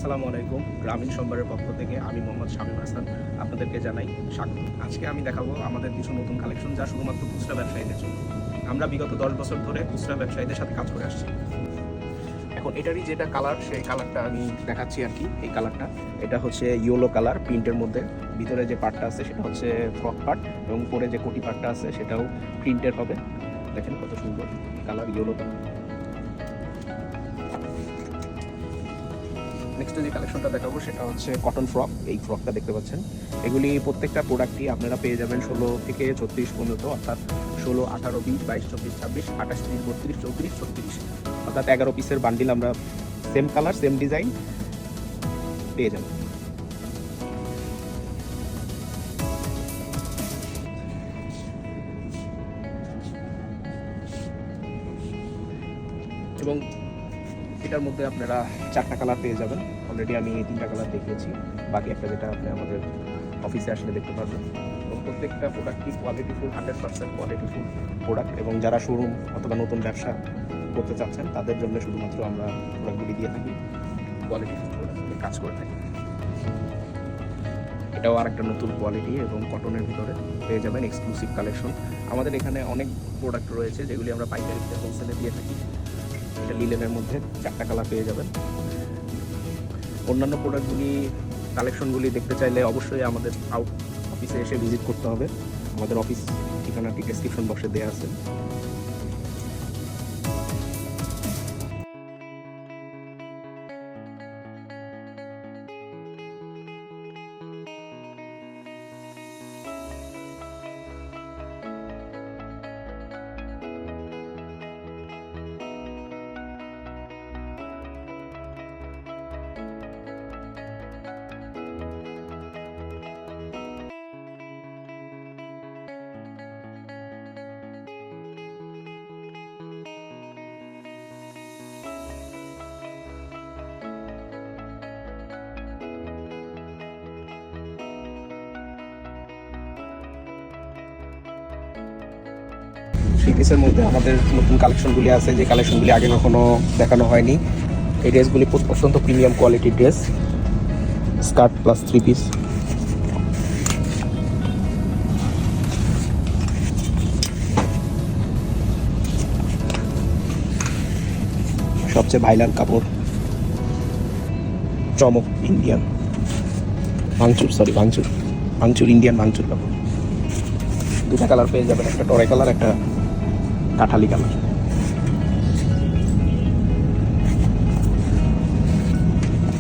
আসসালামু আলাইকুম। গ্রামীণ সম্ভারের পক্ষ থেকে আমি মোহাম্মদ শামীম হাসান আপনাদেরকে জানাই স্বাগত। আজকে আমি দেখাবো আমাদের কিছু নতুন কালেকশন, যা শুধুমাত্র খুচরা ব্যবসায়ীদের জন্য। আমরা বিগত 10 বছর ধরে খুচরা ব্যবসায়ীদের সাথে কাজ করে আসছি। এখন এটারই যেটা কালার, সেই কালারটা আমি দেখাচ্ছি আর কি। এই কালারটা, এটা হচ্ছে ইয়েলো কালার প্রিন্টের মধ্যে। ভিতরে যে পার্টটা আছে সেটা হচ্ছে ফ্রক পার্ট, এবং উপরে যে কোটি পার্টটা আছে সেটাও প্রিন্টের হবে। দেখেন কত সুন্দর কালার, ইয়েলো কালার। নেক্সট যে কালেকশনটা দেখাবো সেটা হচ্ছে কটন ফ্রক। এই ফ্রকটা দেখতে পাচ্ছেন, এগুলি প্রত্যেকটা প্রোডাক্টই আপনারা পেয়ে যাবেন 16 থেকে 36 পর্যন্ত, অর্থাৎ 16, 18, 20, 22, 24, 26, 28, 30, 32, 34, 36, অর্থাৎ 11 পিসের বান্ডিল আমরা সেম কালার সেম ডিজাইন পেয়ে যাবেন। এবং এটার মধ্যে আপনারা 4টা কালার পেয়ে যাবেন। অলরেডি আমি 3টা কালার দেখিয়েছি, বাকি একটা যেটা আপনি আমাদের অফিসে আসলে দেখতে পারবেন। এবং প্রত্যেকটা প্রোডাক্টই কোয়ালিটিফুল, 100% কোয়ালিটিফুল প্রোডাক্ট। এবং যারা শোরুম অথবা নতুন ব্যবসা করতে চাচ্ছেন তাদের জন্য শুধুমাত্র আমরা প্রোডাক্টগুলি দিয়ে থাকি, কোয়ালিটিফুল প্রোডাক্ট কাজ করে থাকি। এটাও আর একটা নতুন কোয়ালিটি এবং কটনের ভিতরে পেয়ে যাবেন এক্সক্লুসিভ কালেকশন। আমাদের এখানে অনেক প্রোডাক্ট রয়েছে যেগুলি আমরা পাইকারিতে হোলসেলে দিয়ে থাকি। এটা লিলেনের মধ্যে 4টা কালার পেয়ে যাবেন। অন্যান্য প্রোডাক্টগুলি কালেকশনগুলি দেখতে চাইলে অবশ্যই আমাদের অফিসে এসে ভিজিট করতে হবে। আমাদের অফিস ঠিকানাটি ডেসক্রিপশন বক্সে দেওয়া আছে। থ্রি পিসের মধ্যে আমাদের নতুন কালেকশনগুলি আছে, যে কালেকশনগুলি আগে কখনো দেখানো হয়নি। এই ড্রেসগুলি অত্যন্ত প্রিমিয়াম কোয়ালিটির dress, skirt plus three piece. সবচেয়ে ভাইরাল কাপড়, চমক ইন্ডিয়ান ভাঙচুর ইন্ডিয়ান ভাঙচুর কাপড়। 2টা কালার পেয়ে যাবেন, একটা টরে কালার, একটা কাঠালি কালার।